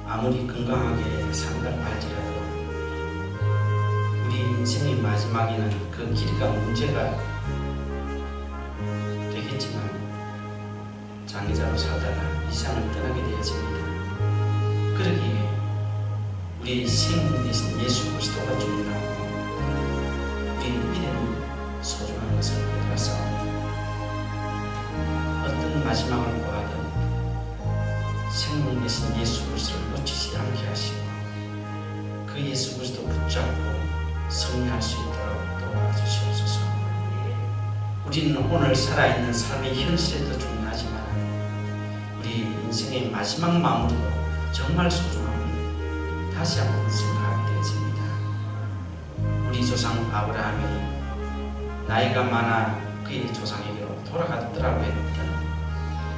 아무리 건강하게 산다고 할지라도 우리 인생의 마지막에는 그 길이가 문제가 되겠지만 장애자로 살다가 이 세상을 떠나게 되어집니다. 그러기에 우리 생명 되신 예수 그리스도가 중요하고 우리 믿음이 소중한 것을 깨달아서 어떤 마지막을 보아도 생명 되신 예수 그리스도를 놓치지 않게 하시고 그 예수 그리스도 붙잡고 승리할 수 있도록 도와주시옵소서. 우리는 오늘 살아있는 삶의 현실에도 중요하지만 우리 인생의 마지막 마무리도 정말 소중함을 다시 한번 생각하게 되어집니다. 우리 조상 아브라함이 나이가 많아 그의 조상에게로 돌아가더라고 했던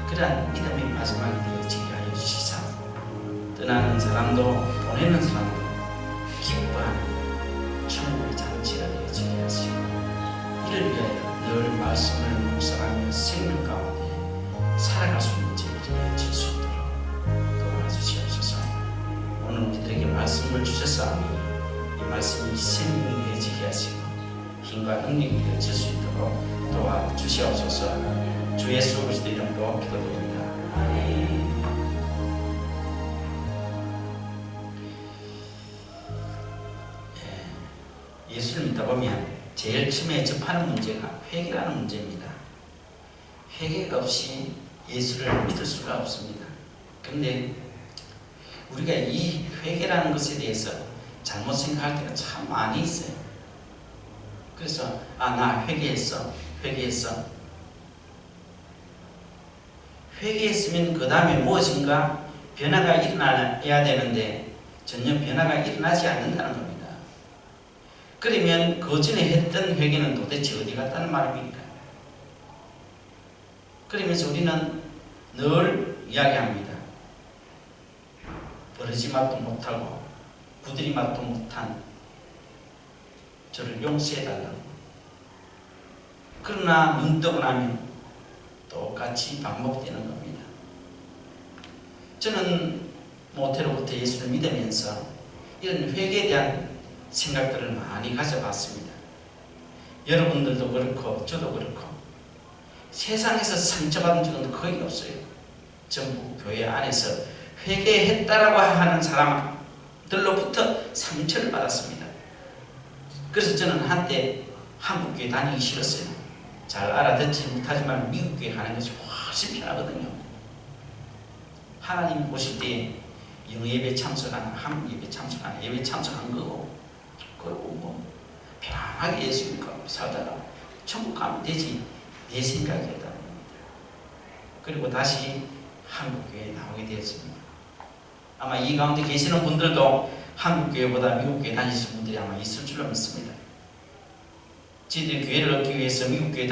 그러한 믿음의 마지막이 되어지게 하여 주시사 떠나는 사람도 보내는 사람도 기뻐하는 천국의 잔치가 되어지게 하시고 이를 위하여 늘 말씀을 묵상하며 생명 가운데 살아갈 수 있는 제일이 되어질 수 있도록 도와주시옵소서. 오늘 우리들에게 말씀을 주셨사오니 이 말씀이 생명이 되어지게 하시고 힘과 능력이 되어질 수 있도록 도와주시옵소서. 주 예수 그리스도 이름으로 기도드립니다. 예수를 믿다 보면 제일 처음에 접하는 문제가 회개라는 문제입니다. 회개가 없이 예수를 믿을 수가 없습니다. 그런데 우리가 이 회개라는 것에 대해서 잘못 생각할 때가 참 많이 있어요. 그래서 나 회개했어. 회개했으면 그 다음에 무엇인가 변화가 일어나야 되는데 전혀 변화가 일어나지 않는다는 겁니다. 그러면 그 전에 했던 회개는 도대체 어디 갔다는 말입니까? 그러면서 우리는 늘 이야기합니다. 버르지맛도 못하고 구드리맛도 못한 저를 용서해달라고. 그러나 눈 뜨고 나면 똑같이 반복되는 겁니다. 저는 모태로부터 예수를 믿으면서 이런 회개에 대한 생각들을 많이 가져봤습니다. 여러분들도 그렇고 저도 그렇고 세상에서 상처받은 적은 거의 없어요. 전부 교회 안에서 회개했다라고 하는 사람들로부터 상처를 받았습니다. 그래서 저는 한때 한국교회 다니기 싫었어요. 잘 알아듣지 못하지만 미국교회 가는 것이 훨씬 편하거든요. 하나님 보실 때 영어 예배 참석하나 한국 예배 참석하나 예배 참석한 거고 그리고 뭐 편하게 예수 믿고 살다가 천국 가면 되지 내 생각이었다는 겁니다. 그리고 다시 한국교회에 나오게 되었습니다. 아마 이 가운데 계시는 분들도 한국교회보다 미국교회 다니시는 분들이 아마 있을 줄로 믿습니다. 저희들이 교회를 얻기 위해서 미국교회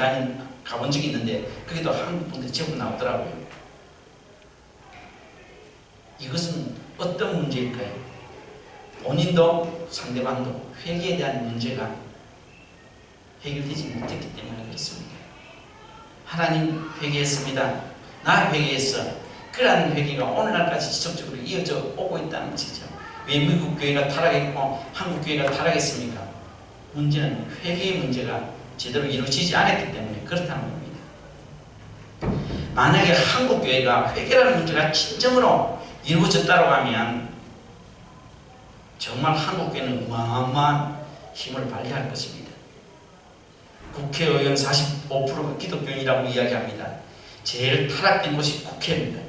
가본 적이 있는데 거기도 한국 분들이 제법 나오더라고요. 이것은 어떤 문제일까요? 본인도 상대방도 회개에 대한 문제가 해결되지 못했기 때문에 그렇습니다. 하나님 회개했습니다. 나 회개했어. 그러한 회개가 오늘날까지 지속적으로 이어져 오고 있다는 것이죠. 왜 미국 교회가 타락했고 한국 교회가 타락했습니까? 문제는 회개의 문제가 제대로 이루어지지 않았기 때문에 그렇다는 겁니다. 만약에 한국 교회가 회개라는 문제가 진정으로 이루어졌다고 하면 정말 한국 교회는 어마어마한 힘을 발휘할 것입니다. 국회의원 45%가 기독교인이라고 이야기합니다. 제일 타락된 곳이 국회입니다.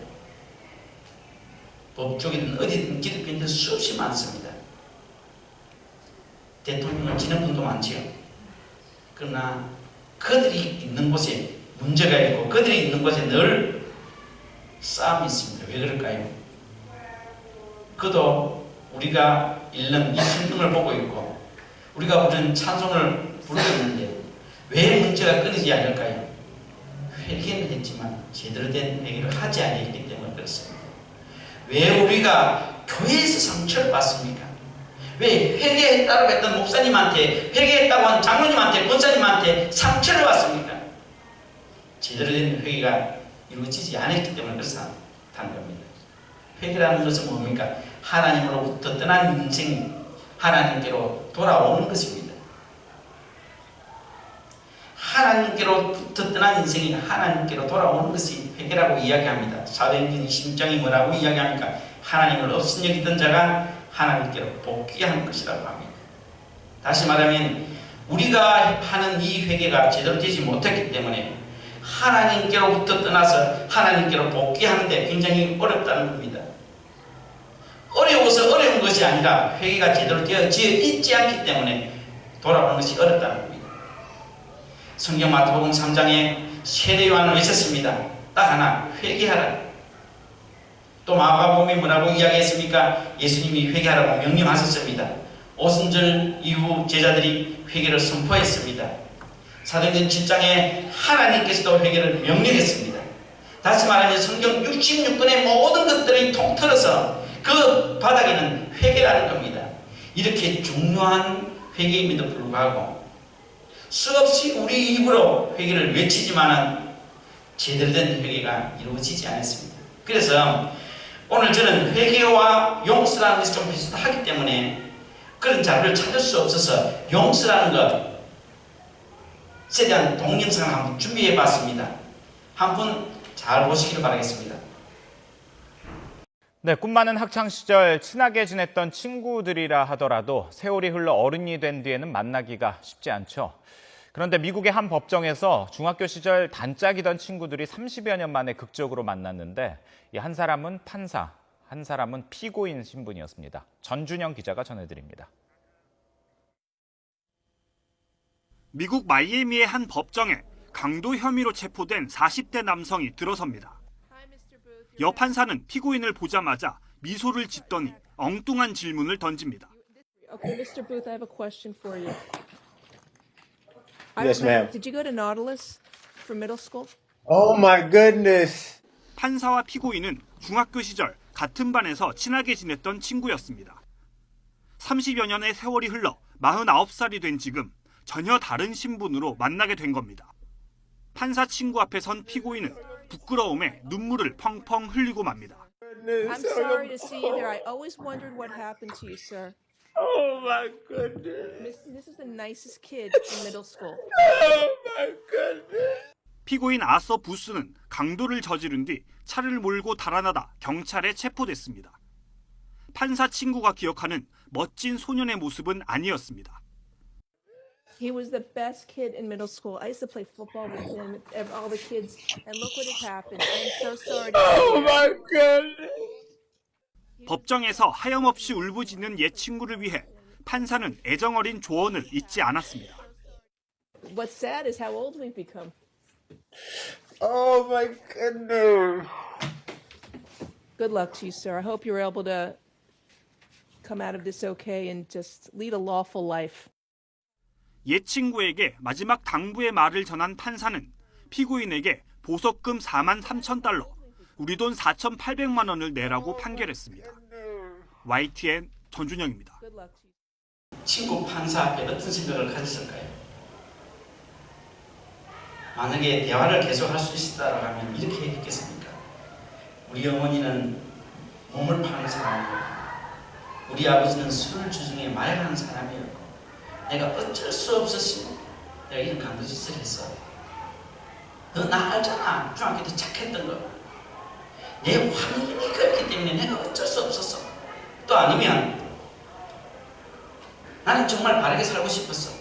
법조계든 어디든 기독교인들 수없이 많습니다. 대통령을 지는 분도 많지요. 그러나 그들이 있는 곳에 문제가 있고 그들이 있는 곳에 늘 싸움이 있습니다. 왜 그럴까요? 그도 우리가 읽는 이 성경을 보고 있고 우리가 부르는 찬송을 부르고 있는데 왜 문제가 끊이지 않을까요? 회개는 했지만 제대로 된 회개를 하지 않았기 때문에 그렇습니다. 왜 우리가 교회에서 상처를 받습니까? 왜 회개했다고 했던 목사님한테 회개했다고 한 장로님한테 권사님한테 상처를 받습니까? 제대로 된 회개가 이루어지지 않았기 때문에 그렇다는 겁니다. 회개라는 것은 뭡니까? 하나님으로부터 떠난 인생이 하나님께로 돌아오는 것입니다. 하나님께로부터 떠난 인생이 하나님께로 돌아오는 것이 회개라고 이야기합니다. 사도행전 26장이 뭐라고 이야기합니까? 하나님을 없인 여기던 자가 하나님께로 복귀하는 것이라고 합니다. 다시 말하면 우리가 하는 이 회개가 제대로 되지 못했기 때문에 하나님께로부터 떠나서 하나님께로 복귀하는데 굉장히 어렵다는 겁니다. 어려워서 어려운 것이 아니라 회개가 제대로 되어져 있지 않기 때문에 돌아오는 것이 어렵다는 겁니다. 성경 마태복음 3장에 세례 요한은 외쳤습니다. 딱 하나, 회개하라. 또 마가복음에 뭐라고 이야기했습니까? 예수님이 회개하라고 명령하셨습니다. 오순절 이후 제자들이 회개를 선포했습니다. 사도행전 7장에 하나님께서도 회개를 명령했습니다. 다시 말하면 성경 66권의 모든 것들이 통틀어서 그 바닥에는 회개라는 겁니다. 이렇게 중요한 회개임에도 불구하고 수없이 우리 입으로 회개를 외치지만은 제대로 된 회개가 이루어지지 않았습니다. 그래서 오늘 저는 회개와 용서라는 것이 좀 비슷하기 때문에 그런 자료를 찾을 수 없어서 용서라는 것에 대한 동영상을 한번 준비해 봤습니다. 한번 잘 보시기를 바라겠습니다. 네, 꿈 많은 학창시절 친하게 지냈던 친구들이라 하더라도 세월이 흘러 어른이 된 뒤에는 만나기가 쉽지 않죠. 그런데 미국의 한 법정에서 중학교 시절 단짝이던 친구들이 30여 년 만에 극적으로 만났는데 이 한 사람은 판사, 한 사람은 피고인 신분이었습니다. 전준영 기자가 전해드립니다. 미국 마이애미의 한 법정에 강도 혐의로 체포된 40대 남성이 들어섭니다. 여 판사는 피고인을 보자마자 미소를 짓더니 엉뚱한 질문을 던집니다. Okay, Mr. Booth, I have a question for you. Yes, ma'am. Did you go to Nautilus for middle school? Oh my goodness. 판사와 피고인은 중학교 시절 같은 반에서 친하게 지냈던 친구였습니다. 30여 년의 세월이 흘러 49살이 된 지금 전혀 다른 신분으로 만나게 된 겁니다. 판사 친구 앞에 선 피고인은 부끄러움에 눈물을 펑펑 흘리고 맙니다. I'm sorry to see you there. I always wondered what happened to you, sir. Oh my goodness. This is the nicest kid in middle school. Oh my goodness. 피고인 아서 부스는 강도를 저지른 뒤 차를 몰고 달아나다 경찰에 체포됐습니다. 판사 친구가 기억하는 멋진 소년의 모습은 아니었습니다. He was the best kid in middle school. I used to play football with him, all the kids, and look what has happened. I'm so sorry to see Oh you. my goodness. 법정에서 하염없이 울부짖는 옛 친구를 위해 판사는 애정어린 조언을 잊지 않았습니다. What's sad is how old we've become. Oh my goodness. Good luck to you, sir. I hope you're able to come out of this okay and just lead a lawful life. 옛 친구에게 마지막 당부의 말을 전한 판사는 피고인에게 보석금 43,000달러, 우리 돈 4,800만 원을 내라고 판결했습니다. YTN 전준영입니다. Good luck to you. 친구 판사 앞에 어떤 생각을 가졌을까요? 만약에 대화를 계속할 수 있었다고 하면 이렇게 했겠습니까? 우리 어머니는 몸을 파는 사람이었고 우리 아버지는 술을 주중에 마약하는 사람이었고 내가 어쩔 수 없었으면 내가 이런 강도짓을 했어. 너 나 알잖아. 중학교 때 착했던 거. 내 환경이 그렇기 때문에 내가 어쩔 수 없었어. 또 아니면 나는 정말 바르게 살고 싶었어.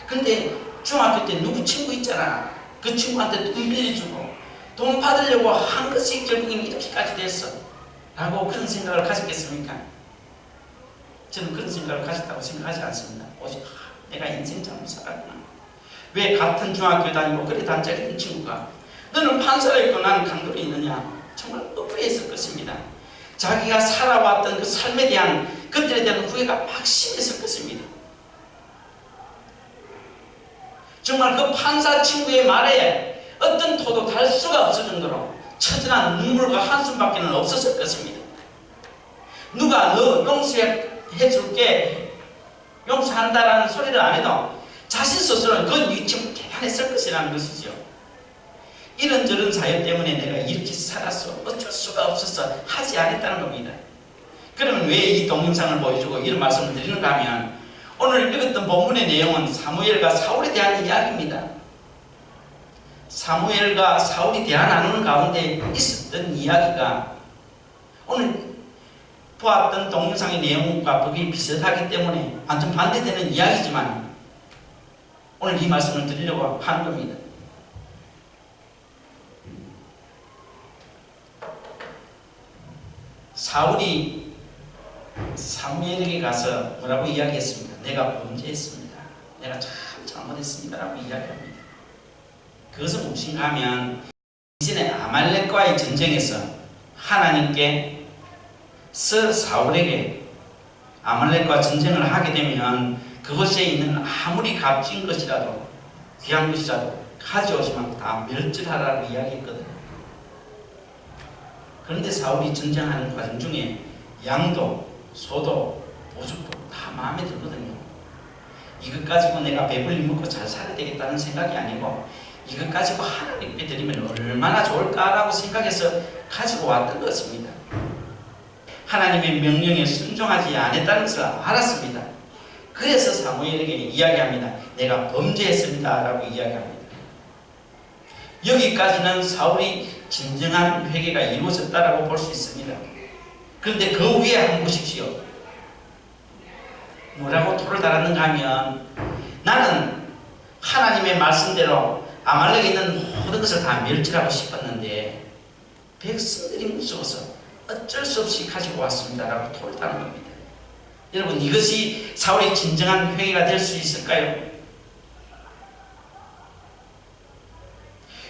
근데 중학교 때 누구 친구 있잖아. 그 친구한테 돈 빌려주고 돈 받으려고 한 것이 결국엔 이렇게까지 됐어. 라고 그런 생각을 가졌겠습니까? 저는 그런 생각을 가졌다고 생각하지 않습니다. 오직 내가 인생 잘못 살았구나. 왜 같은 중학교 다니고 그래 단짝이던 친구가 너는 판사로 있고 나는 강도로 있느냐. 정말 억울했을 것입니다. 자기가 살아왔던 그 삶에 대한 그들에 대한 후회가 막심했을 것입니다. 정말 그 판사 친구의 말에 어떤 토도 달 수가 없을 정도로 처절한 눈물과 한숨밖에는 없었을 것입니다. 누가 너 용서해줄게 용서한다라는 소리를 안 해도 자신 스스로는 그 위치는 대단했을 것이라는 것이죠. 이런저런 사연 때문에 내가 이렇게 살았어. 어쩔 수가 없었어. 하지 않았다는 겁니다. 그러면 왜 이 동영상을 보여주고 이런 말씀을 드리는가 하면 오늘 읽었던 본문의 내용은 사무엘과 사울에 대한 이야기입니다. 사무엘과 사울이 대화 나누는 가운데 있었던 이야기가 오늘 보았던 동영상의 내용과 거기 비슷하기 때문에 완전 반대되는 이야기지만 오늘 이 말씀을 드리려고 하는 겁니다. 사울이 사무엘에게 가서 뭐라고 이야기했습니까? 내가 범죄했습니다. 내가 참 잘못했습니다. 라고 이야기합니다. 그것은 무엇인가 하면 이전에 아말렉과의 전쟁에서 하나님께 사울에게 아말렉과 전쟁을 하게 되면 그곳에 있는 아무리 값진 것이라도 귀한 것이라도 가져오시면 다 멸절하라고 이야기했거든요. 그런데 사울이 전쟁하는 과정 중에 양도, 소도, 보석도 다 마음에 들거든요. 이것 가지고 내가 배불리 먹고 잘 살아야 되겠다는 생각이 아니고 이것 가지고 하나님께 드리면 얼마나 좋을까라고 생각해서 가지고 왔던 것입니다. 하나님의 명령에 순종하지 않았다는 것을 알았습니다. 그래서 사무엘에게 이야기합니다. 내가 범죄했습니다. 라고 이야기합니다. 여기까지는 사울이 진정한 회개가 이루어졌다라고 볼 수 있습니다. 그런데 그 위에 한번 보십시오. 뭐라고 토를 달았는가 하면 나는 하나님의 말씀대로 아말렉에 있는 모든 것을 다 멸절하고 싶었는데 백성들이 무서워서 어쩔 수 없이 가지고 왔습니다. 라고 토를 다는 겁니다. 여러분 이것이 사울의 진정한 회개가 될 수 있을까요?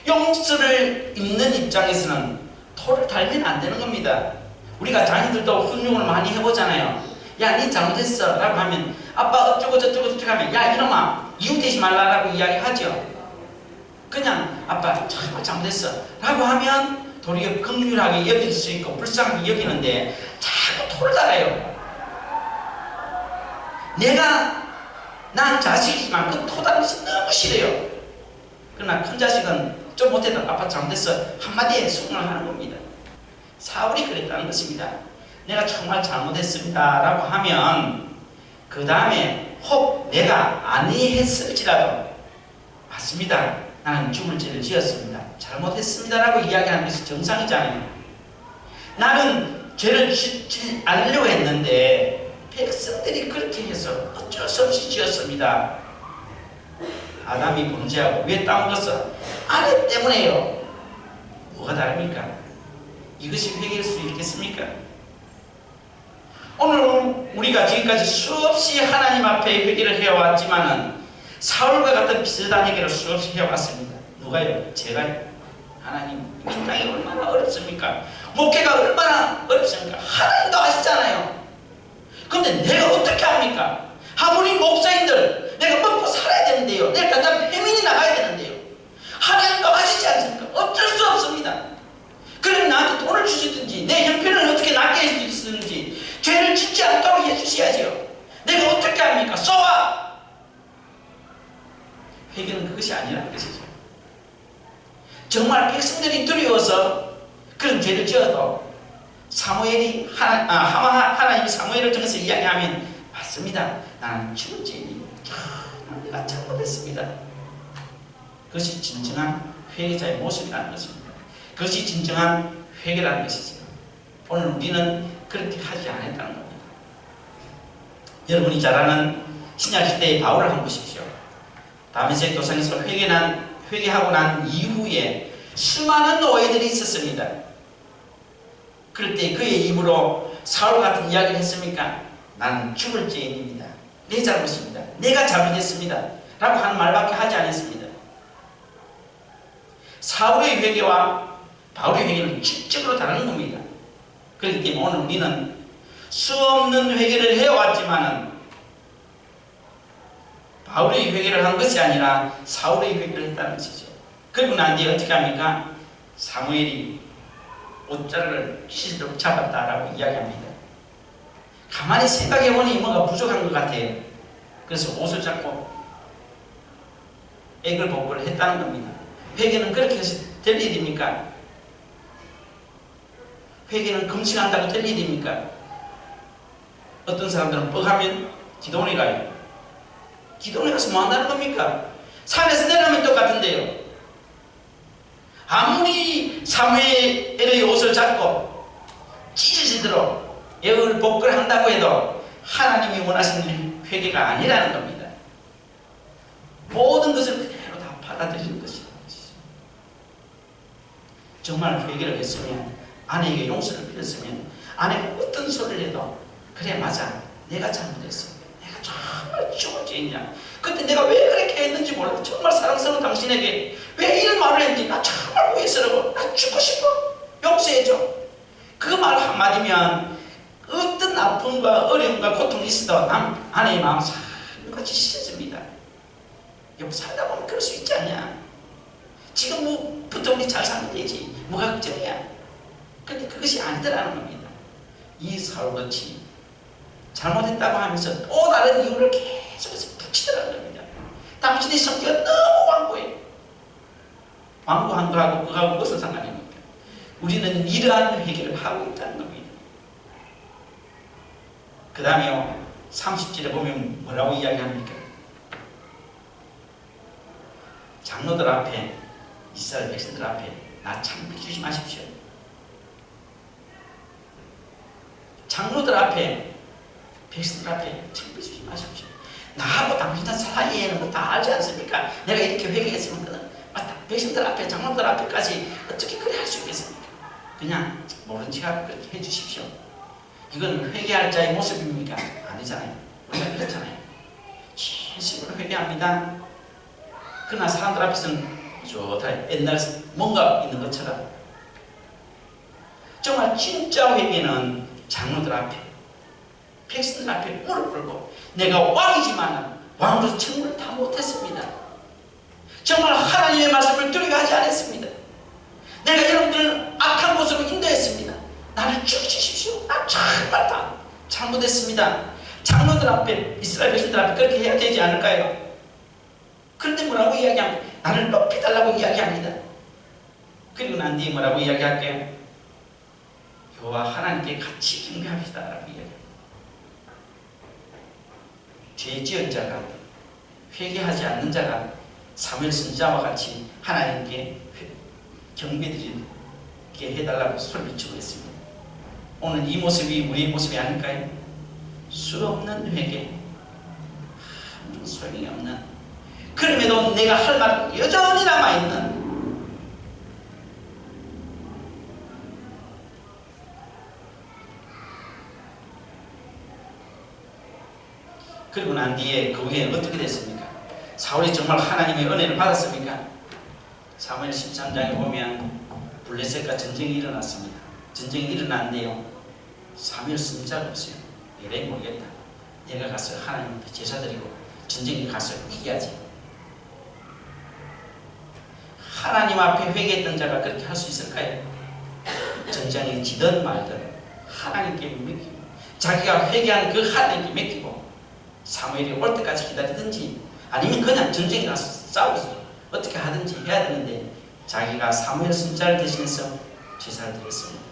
용서를 입는 입장에서는 토를 달면 안 되는 겁니다. 우리가 자녀들도 훈육을 많이 해보잖아요. 야, 니 잘못했어 라고 하면 아빠 어쩌고 저쩌고 하면 야, 이놈아 이웃되지 말라라고 이야기하죠. 그냥 아빠 정말 잘못했어 라고 하면 도리어 긍휼하게 여길 수 있고 불쌍하게 여기는데 자꾸 토를 달아요. 난 자식이지만 그 토다는 것이 너무 싫어요. 그러나 큰 자식은 좀 못해도 아빠 잘못했어 한마디에 수긍을 하는 겁니다. 사울이 그랬다는 것입니다. 내가 정말 잘못했습니다 라고 하면 그 다음에 혹 내가 아니했을지라도 맞습니다. 나는 죽을 죄를 지었습니다. 잘못했습니다 라고 이야기하는 것이 정상이잖아요. 나는 죄를 짓지 않으려고 했는데 백성들이 그렇게 해서 어쩔 수 없이 지었습니다. 아담이 범죄하고 왜 땅 묻었어? 아내 때문에요. 뭐가 다릅니까? 이것이 회개할 수 있겠습니까? 오늘 우리가 지금까지 수없이 하나님 앞에 회개를 해왔지만은 사울과 같은 비슷한 회개를 수없이 해왔습니다. 누가요? 제가요. 하나님 이 땅이 얼마나 어렵습니까? 목회가 얼마나 어렵습니까? 하나님도 아시잖아요. 그런데 내가 어떻게 합니까? 아무리 목사님들 내가 먹고 살아야 되는데요. 내가 당장 페민이 나가야 되는데요. 하나님도 아시지 않습니까? 어쩔 수 없습니다. 그럼 나한테 돈을 주시든지 내 형편을 어떻게 낫게 해주시든지 죄를 짓지 않도록 해주셔야죠. 내가 어떻게 합니까? 쏘아! 회개는 그것이 아니라는 것이죠. 정말 백성들이 두려워서 그런 죄를 지어도 사무엘이 하나님이 사무엘을 통해서 이야기하면 맞습니다. 나는 죽은 죄인이고 내가 잘못했습니다. 그것이 진정한 회개자의 모습이라는 것입니다. 그것이 진정한 회개라는 것이죠. 오늘 우리는 그렇게 하지 않았다는 겁니다. 여러분이 잘 아는 신약시대의 바울을 한번 보십시오. 다메섹 도상에서 회개하고 난 이후에 수많은 노예들이 있었습니다. 그럴 때 그의 입으로 사울 같은 이야기를 했습니까? 나는 죽을 죄인입니다. 내 잘못입니다. 내가 잘못했습니다. 라고 하는 말밖에 하지 않았습니다. 사울의 회개와 바울의 회개는 질적으로 다른 겁니다. 그렇기 때문에 오늘 우리는 수없는 회개를 해왔지만은 바울의 회개를 한 것이 아니라 사울의 회개를 했다는 것이죠. 그리고 난 뒤에 어떻게 합니까? 사무엘이 옷자락을 휘도록 잡았다라고 이야기합니다. 가만히 생각해보니 뭔가 부족한 것 같아요. 그래서 옷을 잡고 애걸복걸을 했다는 겁니다. 회개는 그렇게 해서 될 일입니까? 회개는 금식한다고 될 일입니까? 어떤 사람들은 뻑하면 기도원에 가요. 기도원에 가서 뭐 한다는 겁니까? 산에서 내려오면 똑같은데요. 아무리 사무엘의 옷을 잡고 찢어지도록 애을 복구를 한다고 해도 하나님이 원하시는 회개가 아니라는 겁니다. 모든 것을 그대로 다 받아들이는 것이다. 정말 회개를 했으면, 아내에게 용서를 빌었으면, 아내가 어떤 소리를 해도 그래 맞아, 내가 잘못했어, 내가 정말 죽을 죄인이야, 그때 내가 왜 그렇게 했는지 몰라, 정말 사랑스러운 당신에게 왜 이런 말을 했는지 나 정말 후회스러워, 나 죽고 싶어, 용서해줘. 그 말 한마디면 어떤 아픔과 어려움과 고통이 있어도 아내의 마음 살같이 씻어집니다. 여보, 살다 보면 그럴 수 있지 않냐? 지금부터 우리 잘 살면 되지, 뭐가 걱정이야? 근데 그것이 아니더라는 겁니다. 이 사울같이 잘못했다고 하면서 또 다른 이유를 계속해서 붙이더라는 겁니다. 당신의 성격은 너무 완고해. 완고한 거하고 그거하고 무슨 상관입니까? 우리는 이러한 회개를 하고 있다는 겁니다. 그 다음에 30절에 보면 뭐라고 이야기합니까? 장로들 앞에, 이스라엘 백성들 앞에 나 창피 주지 마십시오. 장로들 앞에, 백성들 앞에 창피 주지 마십시오. 나하고 당신들 사이에는 뭐 다 알지 않습니까? 내가 이렇게 회개했으면 백성들 앞에, 장로들 앞에까지 어떻게 그래 할 수 있겠습니까? 그냥 모른 척하고 그렇게 해주십시오. 이건 회개할 자의 모습입니까? 아니잖아요. 우리가 그렇잖아요. 진심으로 회개합니다. 그러나 사람들 앞에서는 좋다, 옛날 뭔가 있는 것처럼. 정말 진짜 회개는 장로들 앞에, 백성들 앞에 무릎 꿇고, 내가 왕이지만 왕으로서 책무를 다 못했습니다. 정말 하나님의 말씀을 두려워하지 않았습니다. 내가 여러분들을 악한 곳으로 인도했습니다. 나를 죽이십시오. 나 정말 다 잘못했습니다. 장로들 앞에, 이스라엘 백성들 앞에 그렇게 해야 되지 않을까요? 그런데 뭐라고 이야기합니까? 나를 높이 달라고 이야기합니다. 그리고 난 뒤에 뭐라고 이야기할게요? 여호와 하나님께 같이 경배합시다 라고 이야기합니다. 죄 지은 자가, 회개하지 않는 자가 사무엘 선지자와 같이 하나님께 경배드리게 해달라고 소리 비추고 있습니다. 오늘 이 모습이 우리의 모습이 아닐까요? 수 없는 회개, 소용이 없는, 그럼에도 내가 할 말은 여전히 남아있는, 그리고 난 뒤에 그 후에 어떻게 됐습니까? 사울이 정말 하나님의 은혜를 받았습니까? 사무엘 13장에 보면 블레셋과 전쟁이 일어났습니다. 전쟁이 일어났는데요, 사무엘 선지자가 없어요. 왜 모르겠다. 내가 가서 하나님한테 제사 드리고 전쟁에 가서 이겨야지. 하나님 앞에 회개했던 자가 그렇게 할 수 있을까요? 전쟁에 지든 말든 하나님께 맡기고, 자기가 회개한 그 하나님께 맡기고, 사무엘이 올 때까지 기다리든지 아니면 그냥 전쟁에 가서 싸워서 어떻게 하든지 해야 되는데, 자기가 사무엘 선지자를 대신해서 제사를 드렸습니다.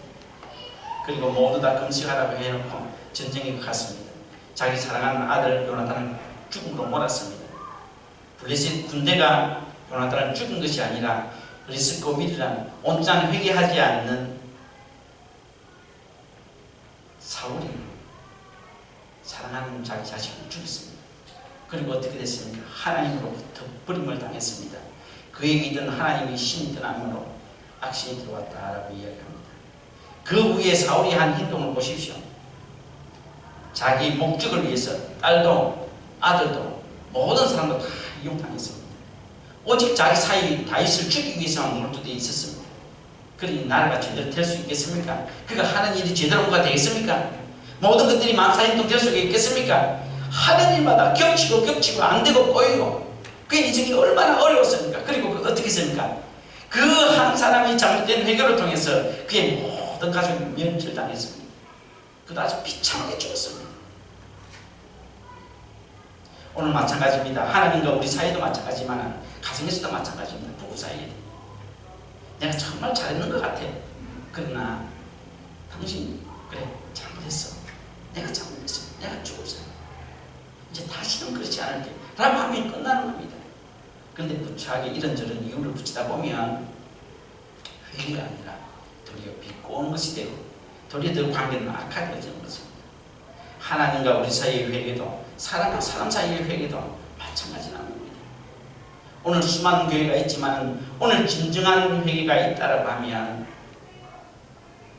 그리고 모두 다 금식하라고 해놓고 전쟁에 갔습니다. 자기 사랑하는 아들 요나단을 죽음으로 몰았습니다. 블레셋 군대가 요나단을 죽은 것이 아니라 블레셋 고밀이란 온전히 회개하지 않는 사울이 사랑하는 자기 자식을 죽였습니다. 그리고 어떻게 됐습니까? 하나님으로부터 버림을 당했습니다. 그에게 있던 하나님의 신이 떠나므로 악신이 들어왔다라고 이야기합니다. 그 후에 사울이 한 행동을 보십시오. 자기 목적을 위해서 딸도 아들도 모든 사람도 다 이용당했습니다. 오직 자기 사이 다윗을 죽이기 위해서만 몰두되어 있었습니다. 그러니 나라가 제대로 될 수 있겠습니까? 그가 하는 일이 제대로 뭐가 되겠습니까? 모든 것들이 만사행동 될 수가 있겠습니까? 하는 일마다 겹치고 안 되고 꼬이고, 그 인생이 얼마나 어려웠습니까? 그리고 어떻게 했습니까? 그 한 사람이 잘못된 회개를 통해서 그의 모든 가족이 면절당했습니다. 그도 아주 비참하게 죽었습니다. 오늘 마찬가지입니다. 하나님과 우리 사이도 마찬가지지만 가정에서도 마찬가지입니다. 부부 사이에. 내가 정말 잘했는 것 같아. 그러나 당신 그래 잘못했어. 내가 잘못했어. 내가 죽었어. 이제 다시는 그렇지 않을게 라고 하면 끝나는 겁니다. 그런데 부차하게 이런저런 이유를 붙이다 보면 회개가 아니라 도리어 비꼬는 것이 되고 도리어 더 관계는 악화되어지는 것입니다. 하나님과 우리 사이의 회개도 사람과 사람 사이의 회개도 마찬가지라는 겁니다. 오늘 수많은 교회가 있지만 오늘 진정한 회개가 있다라고 하면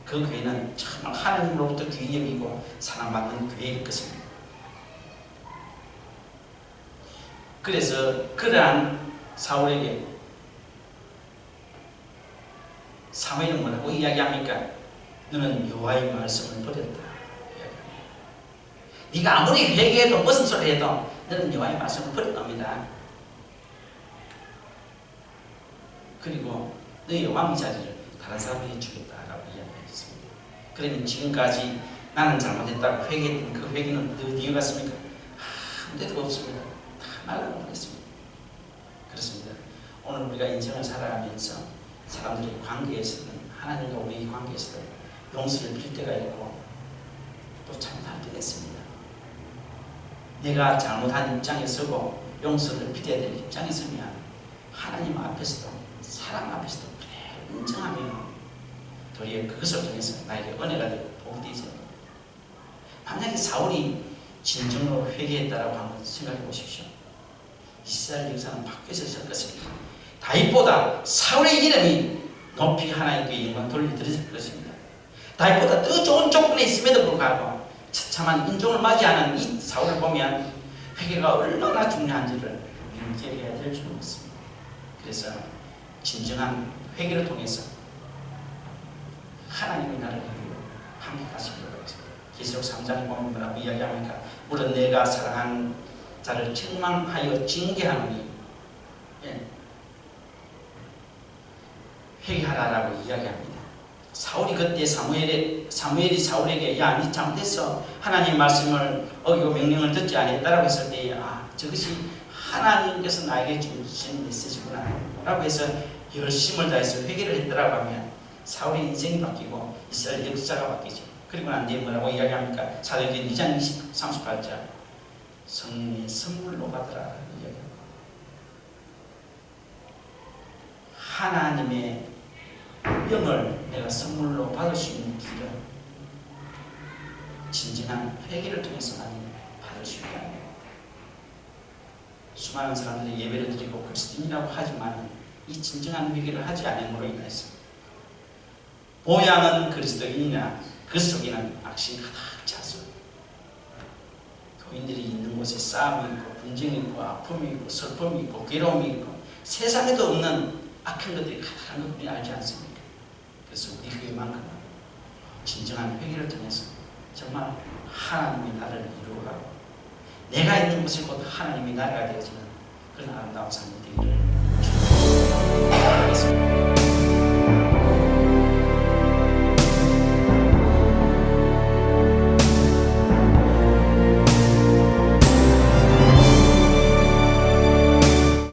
그 교회는 정말 하나님으로부터 귀히 여기고 사랑받는 교회일 것입니다. 그래서 그러한 사울에게 사무엘은 뭐라고 이야기합니까? 너는 여호와의 말씀을 버렸다. 네가 아무리 회개해도 무슨 소리 해도 너는 여호와의 말씀을 버린 겁니다. 그리고 너의 왕의 자리를 다른 사람에게 주겠다라고 이야기했습니다. 그러면 지금까지 나는 잘못했다고 회개했던 그 회개는 어디에 갔습니까? 아무 데도 없습니다. 다 날라버렸습니다. 그렇습니다. 오늘 우리가 인생을 살아가면서 사람들의 관계에서는 하나님과 우리의 관계에서도 용서를 빌 때가 있고 또 잘못할 때가 있습니다. 내가 잘못한 입장에 서고 용서를 빌어야 될 입장에 서면 하나님 앞에서도 사람 앞에서도 그래 인정하면 도리어 그것을 통해서 나에게 은혜가 되고 복이 되죠. 만약에 사울이 진정으로 회개했다라고 한번 생각해 보십시오. 이스라엘 역사는 바뀌어서 설 것입니다. 다윗보다 사울의 이름이 높이 하나님께 영광 돌려드릴 것입니다. 다윗보다 더 좋은 조건에 있음에도 불구하고 처참한 인종을 맞이하는 이 사울을 보면 회개가 얼마나 중요한지를 인지해야 될 줄 믿습니다. 그래서 진정한 회개를 통해서 하나님이 나를 이루고 함께 가시기를 바랍니다. 계시록 3장에 보면 뭐라고 이야기합니까? 물론 내가 사랑한 자를 책망하여 징계하노니 회개하라라고 이야기합니다. 사울이 그때 사무엘이 사울에게 야, 니 잘못했어. 하나님의 말씀을 어기고 명령을 듣지 않았다라고 했을 때에 저것이 하나님께서 나에게 주신 메시지구나 라고 해서 열심을 다해서 회개를 했더라고 하면 사울의 인생이 바뀌고 이스라엘 역사가 바뀌죠. 그리고 난 뒤에 뭐라고 이야기합니까? 사도행전 2장 38절 성령의 선물로 받으라 이야기합니다. 하나님의 영을 내가 선물로 받을 수 있는 길은 진정한 회개를 통해서만 받을 수 있다는 겁니다. 수많은 사람들이 예배를 드리고 그리스도인이라고 하지만 이 진정한 회개를 하지 않음으로 인해서 모양은 그리스도인이나 그 속에는 악신이 가득 차서 교인들이 있는 곳에 싸움이 있고 분쟁이 있고 아픔이 있고 슬픔이 있고 괴로움이 있고 세상에도 없는 악한 것들이 가득한 것 우리 알지 않습니까? 그래서 우리 교회만큼은 진정한 회개를 통해서 정말 하나님이 나를 이루어가고 내가 있는 곳에 곧 하나님이 나라가 되어지는 그런 아름다운 삶이 되기를 축원합니다.